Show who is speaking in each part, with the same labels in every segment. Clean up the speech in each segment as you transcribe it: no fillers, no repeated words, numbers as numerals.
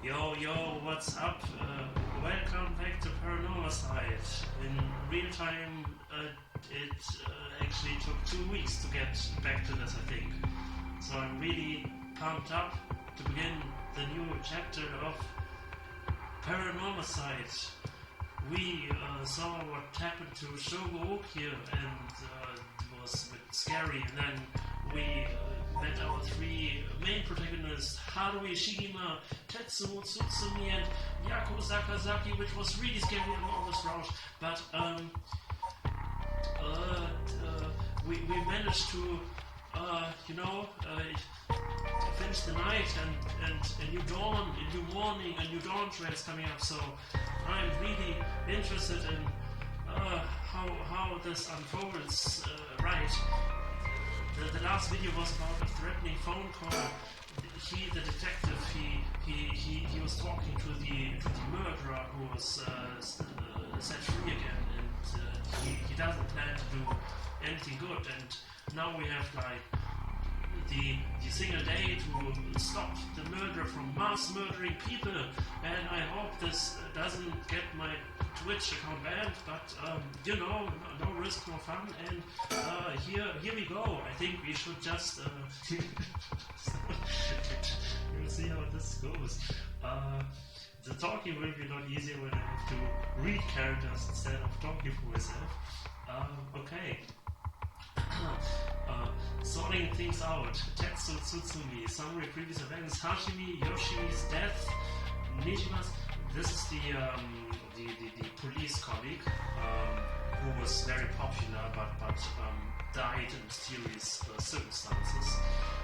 Speaker 1: Yo, yo, what's up? Welcome back to Paranormasight. In real time, it actually took 2 weeks to get back to this, I think. So I'm really pumped up to begin the new chapter of Paranormasight. We saw what happened to Shogo here, and it was a bit scary. And then we met our three main protagonists, Haruhi Shigima, Tetsuo Tsutsumi, and Yako Sakazaki, which was really scary and all this rausch. But we managed to, finish the night, and a new dawn, a new morning, a new dawn trail is coming up. So I'm really interested in how this unfolds. Right. The last video was about a threatening phone call. The detective, he was talking to the murderer who was set free again, and he doesn't plan to do anything good. And now we have the single day to stop the murderer from mass murdering people. And I hope this doesn't get my Twitch account banned, but no risk, no fun. And here we go. I think we should just we'll see how this goes. The talking will be a lot easier when I have to read characters instead of talking for myself. Okay. Sorting things out. Tetsuo Tsutsumi, summary previous events, Hashimi Yoshimi's death, Nijima's. This is the police colleague who was very popular but died in mysterious circumstances.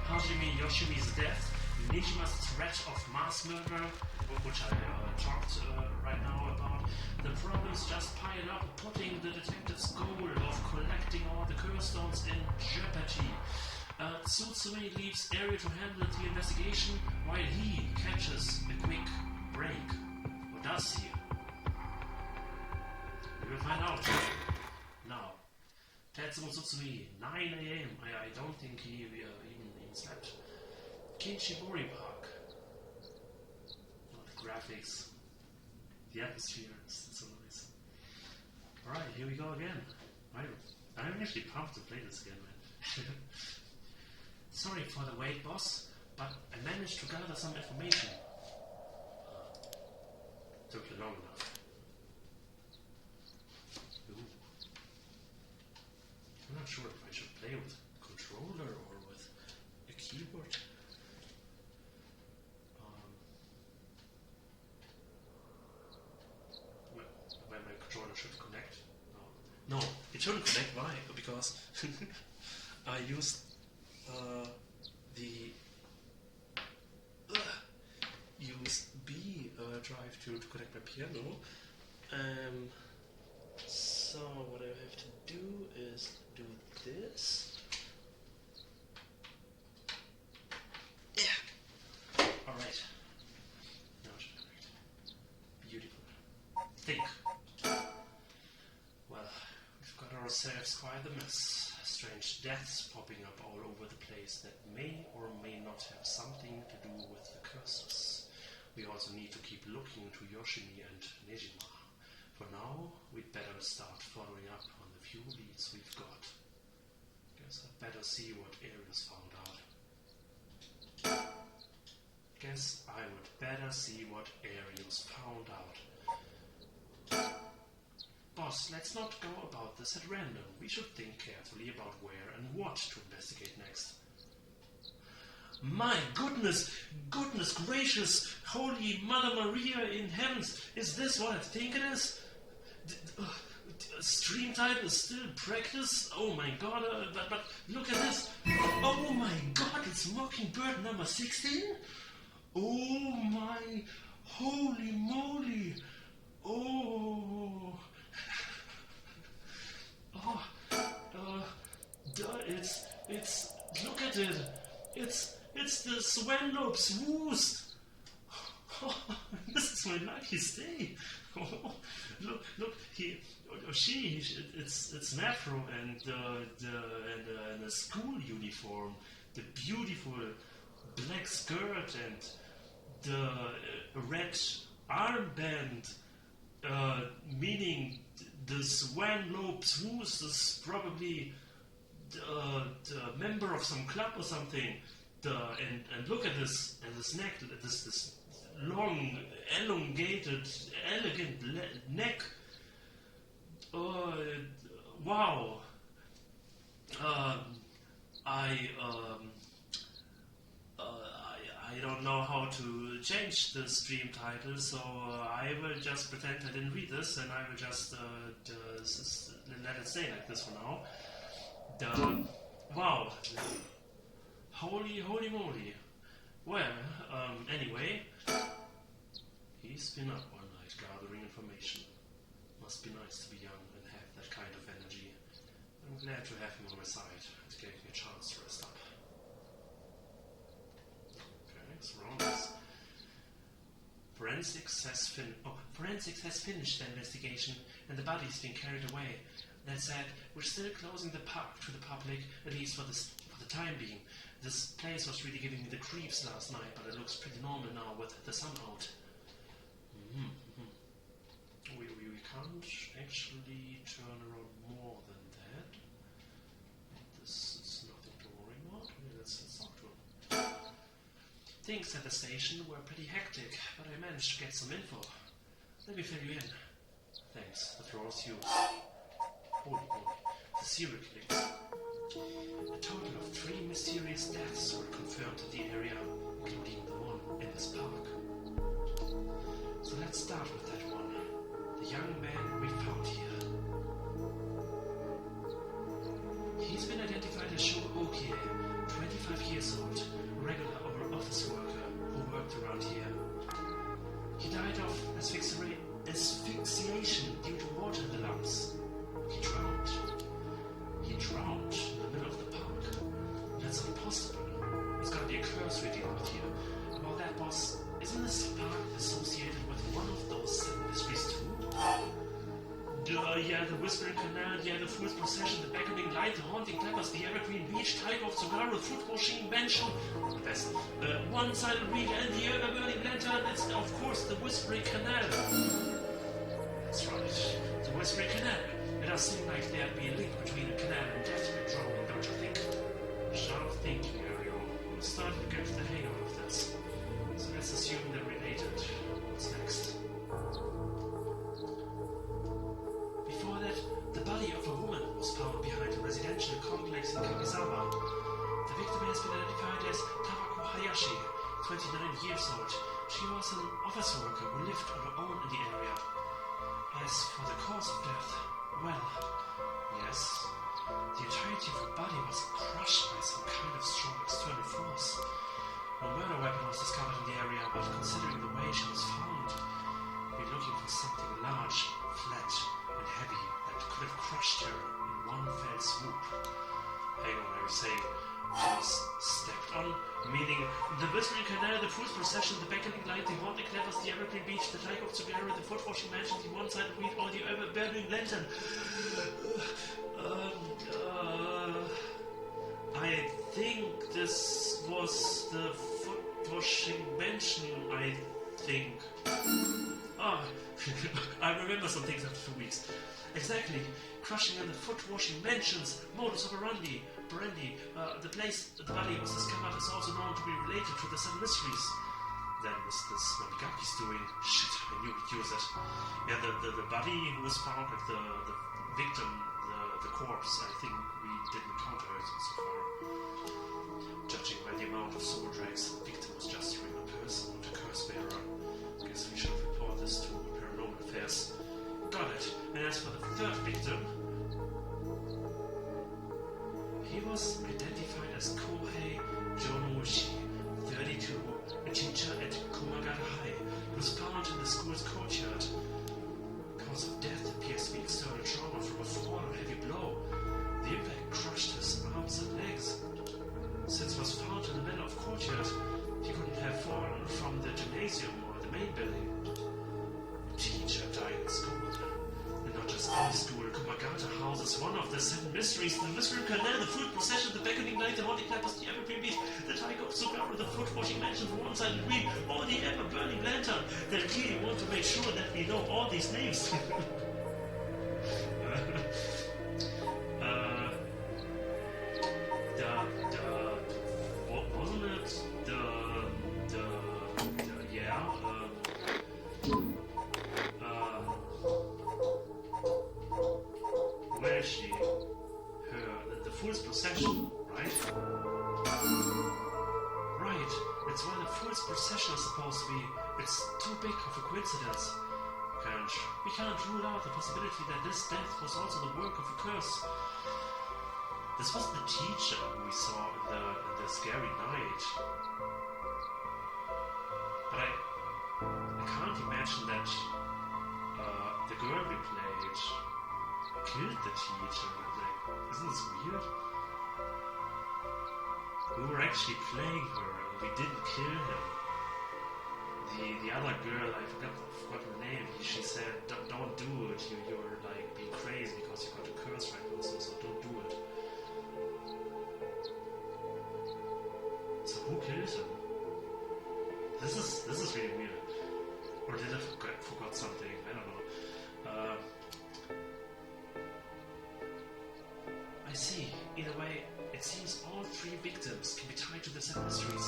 Speaker 1: Hajime Yoshimi's death, Nijima's threat of mass murder, which I talked right now about. The problems just pile up, putting the detective's goal of collecting all the curse stones in jeopardy. Tsutsumi leaves area to handle the investigation while he catches a quick break. Or does he? We will find out. Now, Tetsuo Tsutsumi, 9 a.m. I don't think he even slept. Kinshibori Park. Oh, the graphics. The atmosphere is so nice. Alright, here we go again. I'm actually pumped to play this again, man. Sorry for the wait, boss, but I managed to gather some information. Took you long enough. Ooh. I'm not sure if I should play with a controller or with a keyboard. When my controller should connect. No, it shouldn't connect. Why? Because I used the USB drive to connect my piano. So what I have to do is do this. Yeah. All right. Now it should connect. Beautiful. Think. Well, we've got ourselves quite a mess. Strange deaths popping up all over the place that may or may not have something to do with the curses. We also need to keep looking to Yoshimi and Nejima. For now, we'd better start following up on the few leads we've got. Guess I'd better see what Arius found out. Guess I would better see what Arius found out. Boss, let's not go about this at random. We should think carefully about where and what to investigate next. My goodness gracious, Holy Mother Maria in heavens, is this what I think it is? Stream type is still practice? Oh my god, but look at this. Oh my god, it's Mockingbird number 16? Oh my holy moly. Oh. It's, look at it. It's the Swenlop's Woost. This is my luckiest day. Look, it's Nafro and a school uniform, the beautiful black skirt and the red armband, meaning this Van Lopes, who's this probably the member of some club or something. And look at this neck, this long, elongated, elegant neck. Wow. I don't know how to change the stream title, so I will just pretend I didn't read this, and I will just let it stay like this for now. Wow. Holy moly. Well, anyway, he's been up all night gathering information. Must be nice to be young and have that kind of energy. I'm glad to have him on my side. It gave me a chance to rest up. Okay, what's wrong with this? Forensics has finished the investigation and the body's been carried away. That said, we're still closing the park to the public, at least for the time being. This place was really giving me the creeps last night, but it looks pretty normal now with the sun out. We can't actually turn around more than that. This is nothing to worry about. Let's talk to him. Things at the station were pretty hectic, but I managed to get some info. Let me fill you in. Thanks, the floor is yours. Holy moly, the serial killings. A total of 3 mysterious deaths were confirmed in the area, including the one in this park. So let's start with that one. The young man we found here. He's been identified as Sho Okie, 25 years old, regular office worker who worked around here. He died of asphyxiation due to water in the lungs. He drowned in the middle of the park. That's impossible. It's gotta be a curse we're dealing with here. Well, that boss, isn't this park associated with one of those 7 mysteries too? Yeah, the Whispering Canal, yeah, the Fool's Procession, the Beckoning Light, the Haunting Clappers, the Evergreen Beach, Tiger of Saguaro, the Fruit Washing Mansion, the best, One-Sided Reed, and the Ever-Burning Lantern. It's, of course, the Whispering Canal. That's right, the Whispering Canal. It does seem like there'd be a link between a canal and death by drowning, don't you think? Sharp thinking, Ariel. I'm starting to get the hang of this. So let's assume they're related. What's next? Before that, the body of a woman was found behind a residential complex in Kamisawa. The victim has been identified as Tabako Hayashi, 29 years old. She was an office worker who lived on her own in the area. As for the cause of death, well, yes, the entirety of her body was crushed by some kind of strong external force. No murder weapon was discovered in the area, but considering the way she was found, we're looking for something large, flat, and heavy that could have crushed her in one fell swoop. Hang on, are you saying she was stepped on? Meaning the Whispering Canal, the Fool's Procession, the Beckoning Light, the Haunting Clappers, the Evergreen Beach, the Tiger of Saguaro, the Foot Washing Mansion, the One-Sided Reed, or the Ever-Burning Lantern. I think this was the Foot Washing Mansion, I think. I remember some things after 2 weeks. Exactly. Crushing in the foot-washing mansions, modus operandi, brandy. The place the body was discovered is also known to be related to the 7 mysteries. Then was this Namigaki's doing? Shit, I knew he'd use it. Yeah, the body was found, like the victim, the corpse. I think we didn't encounter it so far. Judging by the amount of soul drags, the victim was just a regular person, not a curse bearer. Guess we should report this to Paranormal Affairs. Got it. And as for the 3rd victim, he was identified as Kohei Jonoshi, 32, a teacher at Komagata High, who was found in the school's courtyard. Cause of death appears to be external trauma from a fall or heavy blow. The impact crushed his arms and legs. Since he was found in the middle of courtyard, he couldn't have fallen from the gymnasium or the main building. A teacher died in school. And not just any school, Komagata houses one of the 7 mysteries, the Whispering Canal, the Foot Procession, the Beckoning Light, the Haunting Clappers, the Evergreen Beach, the Tiger of Saguaro, the Foot Washing Mansion, the One-Sided Reed, or the Ever-Burning Lantern. lantern. They really want to make sure that we know all these names. What wasn't it? Where is she? The Fool's Procession, right? Right, it's where the Fool's Procession is supposed to be. It's too big of a coincidence. We can't rule out the possibility that this death was also the work of a curse. This was the teacher we saw in the scary night. But I can't imagine that the girl we played killed the teacher. Like, isn't this weird? We were actually playing her, and we didn't kill him. The other girl, I forgot her name. She said, "Don't do it. You're like being crazy because you got a curse right now. So don't do it." So who killed him? This is really weird. Or did I forgot something? I don't know. I see. Either way, it seems all three victims can be tied to the set mysteries.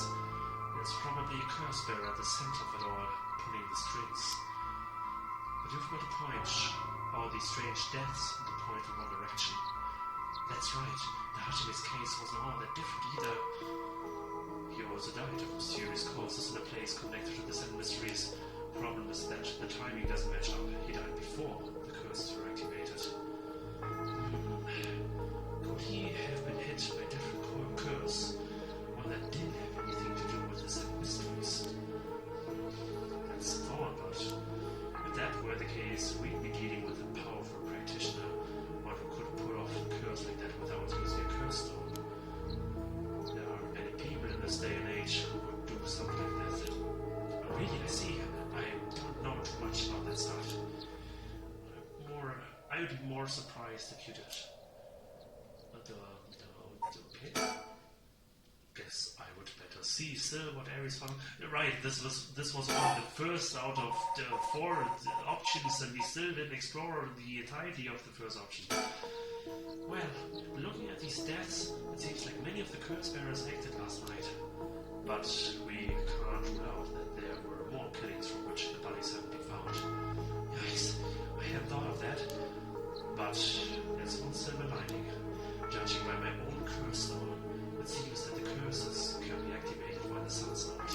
Speaker 1: There's probably a curse bearer at the center of it all, pulling the strings. But you've got a point. All these strange deaths to point in one direction. That's right. The Artemis case wasn't all that different either. He also died of mysterious causes in a place connected to the seven mysteries. Problem is that the timing doesn't match up. He died before the curses were activated. Could he have been hit by a different curse? One that didn't have anything to do with the seven mysteries? That's a thought, but if that were the case, we'd be dealing with a powerful practitioner, one who could pull off a curse like that without using a curse stone. There are many people in this day and age who would do something like that. Really, I see. I don't know too much about that stuff. I would be more surprised if you did. Okay. Guess I would better see still what Aries found. Right, this was only the first out of the 4 options, and we still didn't explore the entirety of the first option. Well, looking at these deaths, it seems like many of the curse bearers acted last night. But we can't rule out that there were more killings for which the bodies haven't been found. Yikes, I hadn't thought of that. But there's one silver lining. Judging by my own curse stone, it seems that the curses can be activated while the sun's out.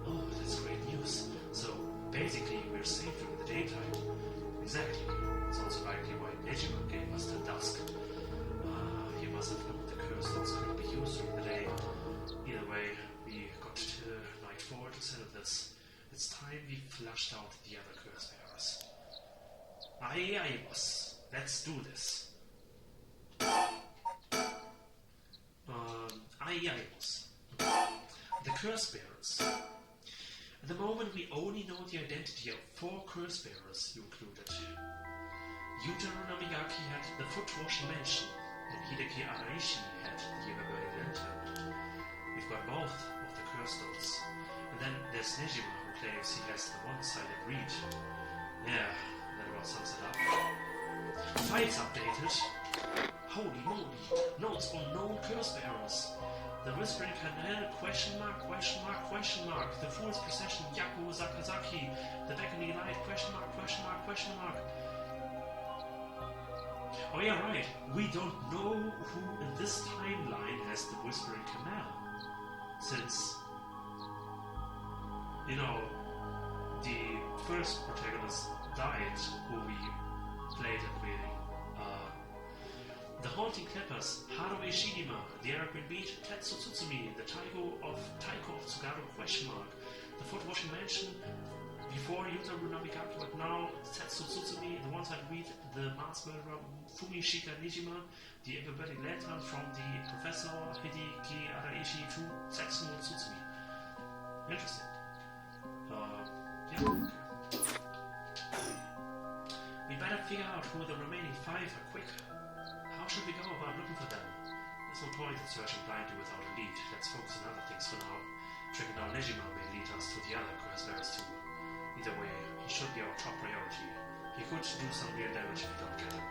Speaker 1: Oh, that's great news. So, basically, we're safe during the daytime. Exactly. It's also likely why Nejima gave us till dusk. He must have known the curse stones couldn't be used during the day. Either way, we got till nightfall to settle this. It's time we flushed out the other curse bearers. Aye, boss. Let's do this. boss. The curse bearers. At the moment, we only know the identity of 4 curse bearers you included. Yutaro Namigaki had the foot-washing mansion, and Hideki Araishi had the Everburning Lantern. We've got both of the curse stones. And then there's Nejima, who claims he has the one-sided reed. Yeah, that about sums it up. Files updated. Holy moly, notes on known curse bearers. The Whispering Canal, question mark, question mark, question mark. The Fool's Procession, Yaku Zakazaki. The Beckoning Light, question mark, question mark, question mark. Oh yeah, right. We don't know who in this timeline has the Whispering Canal. Since, you know, the first protagonist died, who we played at the beginning. The Haunting Clippers, Haruhi Shigima, the Araquin Beat, Tetsu Tsutsumi, the Taiko of Tsugaru, question mark. The Foot Washing Mansion, before Yutaru Namigaki, but now Tetsu Tsutsumi, the one-sided read, the Mass Murderer, Fumishika Nijima, the Everburning Lantern from the Professor Hideki Araishi to Tetsu Tsutsumi. Interesting. Yeah, okay. We better figure out who the remaining 5 are quick. How should we go about looking for them? There's no point in searching blindly without a lead. Let's focus on other things for now. Tracking down Nejima may lead us to the other curse bearers too. should be our top priority. He could do some real damage if we don't get him.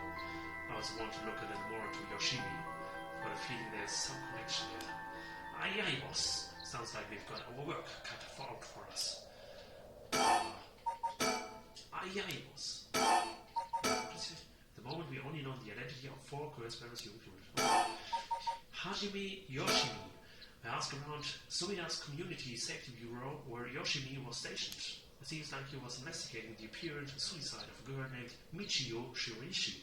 Speaker 1: I also want to look a little more into Yoshimi. I've got a feeling there's some connection here. Aye aye, boss. Sounds like we've got our work cut out for us. Aye aye, boss. The moment we only know the identity of 4 girls members you included. Hajime Yoshimi. I asked around Sumida's Community Safety Bureau where Yoshimi was stationed. It seems like he was investigating the apparent suicide of a girl named Michio Shiraishi.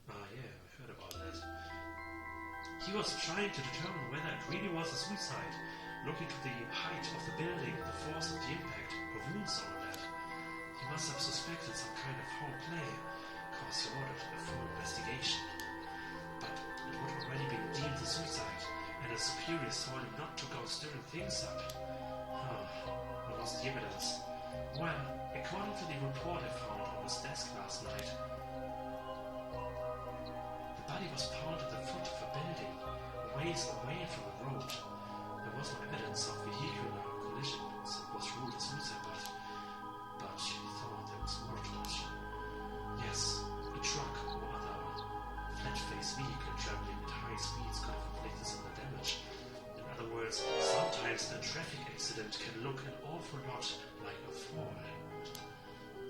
Speaker 1: Ah yeah, I heard about that. He was trying to determine whether it really was a suicide, looking to the height of the building, the force of the impact, her wounds and all that. He must have suspected some kind of foul play, cause he ordered a full investigation. But it would already been deemed a suicide, and his superiors told him not to go stirring things up. What was the evidence? Well, according to the report I found on his desk last night, the body was found at the foot of a building, ways away from the road. There was no evidence of vehicular collision, so it was ruled a suicide, but she thought there was more to it. Yes, a truck or other flat-faced vehicle traveling at high speeds could have inflicted some damage. In other words, sometimes a traffic accident can look an awful lot like a fall.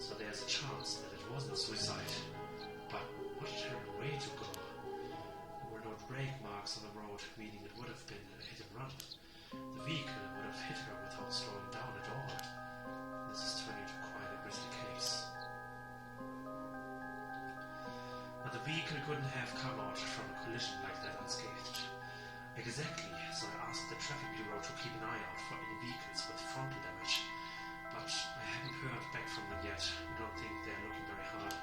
Speaker 1: So there's a chance that it wasn't a suicide. But what a terrible way to go. There were no brake marks on the road, meaning it would have been a hit and run. The vehicle would have hit her without slowing down at all. This is turning into quite a grisly case. But the vehicle couldn't have come out from a collision like that unscathed. Exactly, so I asked the traffic bureau to keep an eye out for any vehicles with frontal damage. But I haven't heard back from them yet. I don't think they're looking very hard.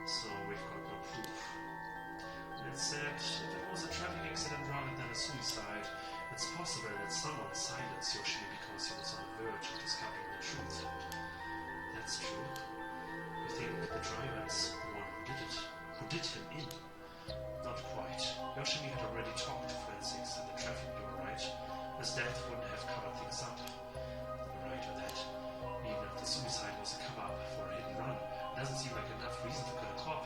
Speaker 1: So we've got no proof. That said, if it was a traffic accident rather than a suicide, it's possible that someone silenced Yoshimi because he was on the verge of discovering the truth. That's true. You think the driver is the one who did him in? Not quite. Yoshimi had already talked to forensics and the traffic bureau, right? His death wouldn't have covered things up. You're right with that. Even if the suicide was a cover-up for a hit and run, it doesn't seem like enough reason to kill a cop.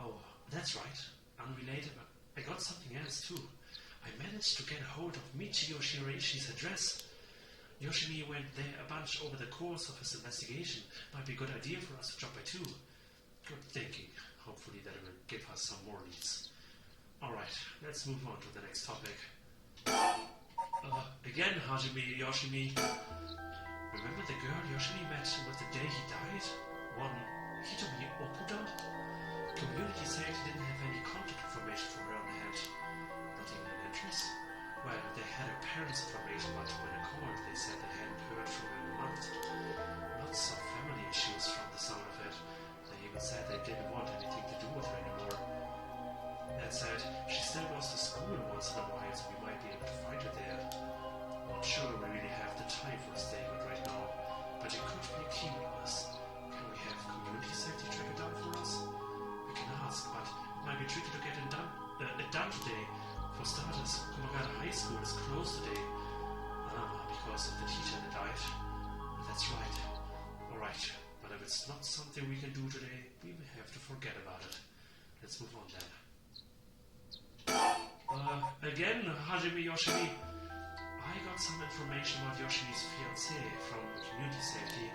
Speaker 1: Oh, that's right. Unrelated, but I got something else too. I managed to get a hold of Michio Shiraishi's address. Yoshimi went there a bunch over the course of his investigation. Might be a good idea for us to drop by too. Good thinking. Hopefully that will give us some more leads. Alright, let's move on to the next topic. Again, Hajime Yoshimi. Remember the girl Yoshimi met with the day he died? One Hitomi Okuda? Community said he didn't have any contact information for her on hand. Not even an address? Well, they had her parents' information, but when I called, they said they hadn't heard from her in a month. Lots of family issues from the sound of it. They even said they didn't want anything to do with her anymore. That said, she still goes to school once in a while, so we might be able to find her there. Not sure we really have the time for a statement right now, but it could be a key witness. Can we have community safety track it down for us? We can ask, but it might be tricky to get it done today. For starters, Kumagata High School is closed today. Because of the teacher that died. That's right. Alright, but if it's not something we can do today, we may have to forget about it. Let's move on then. Again, Hajime Yoshimi. I got some information about Yoshimi's fiancée from community safety.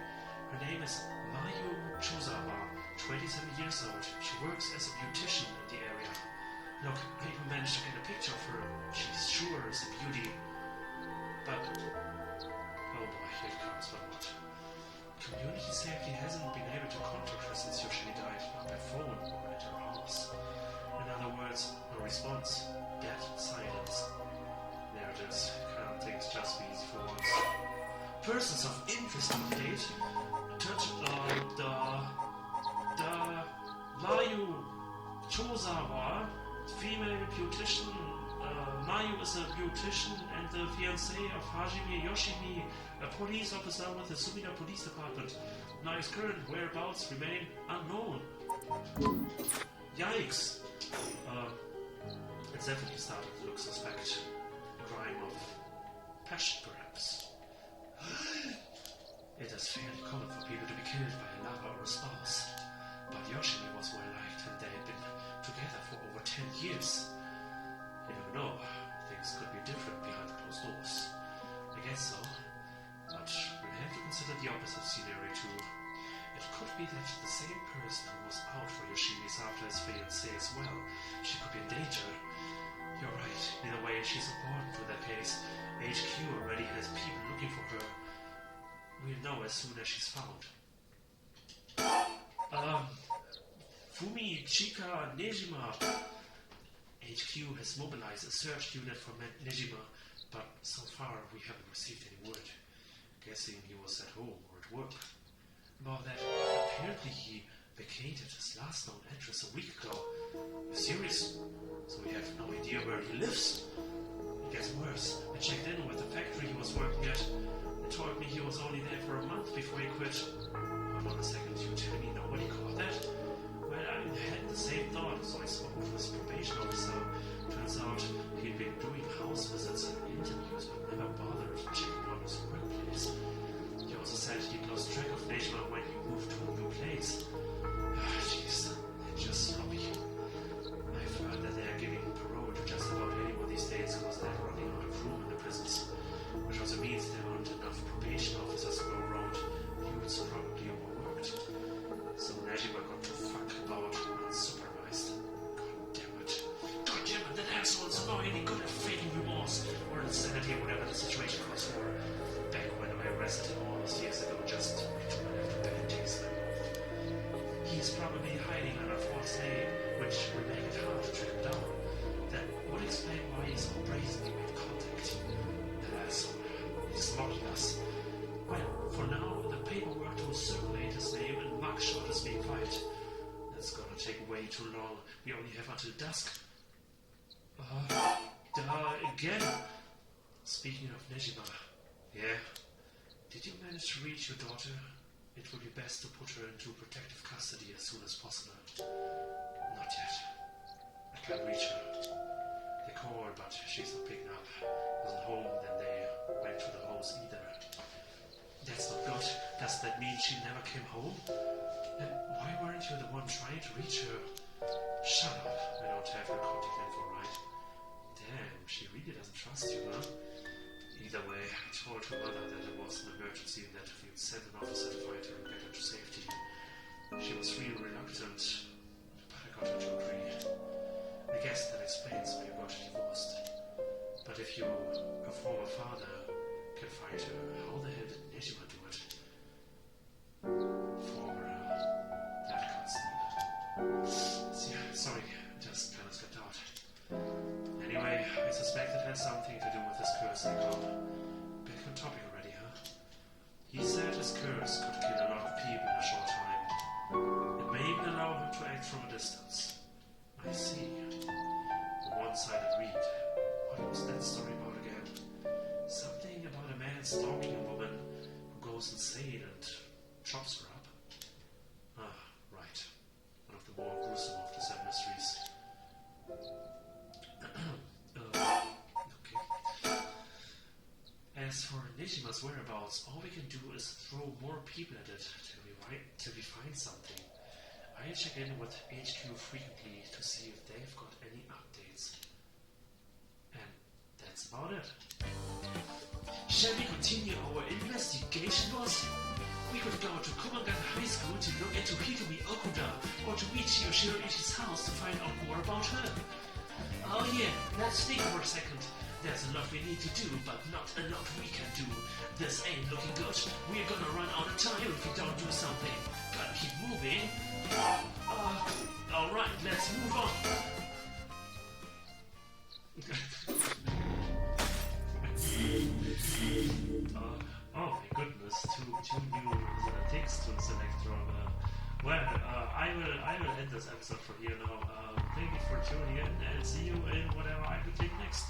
Speaker 1: Her name is Mayu Chozawa, 27 years old. She works as a beautician in the area. Look, I even managed to get a picture of her. She's sure is a beauty. But, oh boy, here it comes, but what? Community safety hasn't been able to contact her since Yoshimi died, not by phone or at her house. In other words, no response. Dead silence. There it is. Can't things just be easy for once. Persons of interest update. The Mayu Chozawa, female beautician. Mayu is a beautician and the fiancée of Hajime Yoshimi, a police officer with the Sumida Police Department. Mayu's current whereabouts remain unknown. Yikes! It's definitely starting to look suspect. A crime of passion, perhaps. is fairly common for people to be killed by a lover or a spouse. But Yoshimi was well liked and they had been together for over 10 years. You never know, things could be different behind closed doors. I guess so. But we'll have to consider the opposite scenario too. It could be that the same person who was out for Yoshimi's after his fiancée as well. She could be in danger. You're right. Either way, she's important to that case. HQ already has people looking for her. We'll know as soon as she's found. Fumi, Chika, Nejima. HQ has mobilized a search unit for Nejima, but so far we haven't received any word. Guessing he was at home or at work. About that, apparently he vacated his last known address a week ago. Serious? So we have no idea where he lives. It gets worse. I checked in with the factory he was working at. They told me he was only there for a month before he quit. Hold on a second, you tell me nobody caught that? Well, I had the same thought, so I spoke with his probation officer. Turns out he'd been doing house visits and interviews, but never bothered checking out his workplace. He also said he'd lost track of Nejima when he moved to a new place. Jeez, they're just sloppy. I've heard that they're giving parole to just about anyone these days because they're running out of room in the prisons. Which also means there aren't enough probation officers to go around. He was probably overworked. So Nejima got to fuck about unsupervised. God damn it, that asshole's not any good at faking remorse or insanity or whatever the situation calls for. Back when I arrested him all those years ago, just to left a bad taste in my mouth. He's probably hiding under a false name, which will make it hard to track him down. That would explain why he so brazenly made contact. That asshole. He's mocking us. Well, for now, the paperwork to circulate his name and mugshot is being filed. That's gonna take way too long. We only have until dusk. Again. Speaking of Nejima. Yeah? Did you manage to reach your daughter? It would be best to put her into protective custody as soon as possible. Not yet. I can't reach her. They called, but she's not picking up. Wasn't home, then they went to the house either. That's not good. Does that mean she never came home? And why weren't you the one trying to reach her? Shut up. I don't have her contact info, right? Damn, she really doesn't trust you, huh? Either way, I told her mother that it was an emergency and that we'd send an officer to find her and get her to safety. She was really reluctant, but I got her to agree. I guess that explains why you got divorced. But if your former father can find her, how the hell did Nejima do it? That cutscene. Sorry, just kind of skipped out. Anyway, I suspect it has something to do with his curse icon. Back on topic already, huh? He said his curse could kill a lot of people in a short time. It may even allow him to act from a distance. I see. A one-sided read. What was that story about again? Something about a man stalking a woman who goes insane and chops her up. Ah, right. One of the more gruesome of the 7 mysteries. Okay. As for Nejima's whereabouts, all we can do is throw more people at it till we find something. I check in with HQ frequently to see if they've got any updates. And that's about it. Shall we continue our investigation, boss? We could go to Kumagan High School to look into Hitomi Okuda, or to Michio Shiroichi's house to find out more about her. Oh yeah, let's think for a second. There's a lot we need to do, but not a lot we can do. This ain't looking good. We're gonna run out of time if we don't do something. Gotta keep moving. Alright, let's move on. Oh my goodness, two new things to select from. I will end this episode from here now. Thank you for tuning in and see you in whatever I could take next.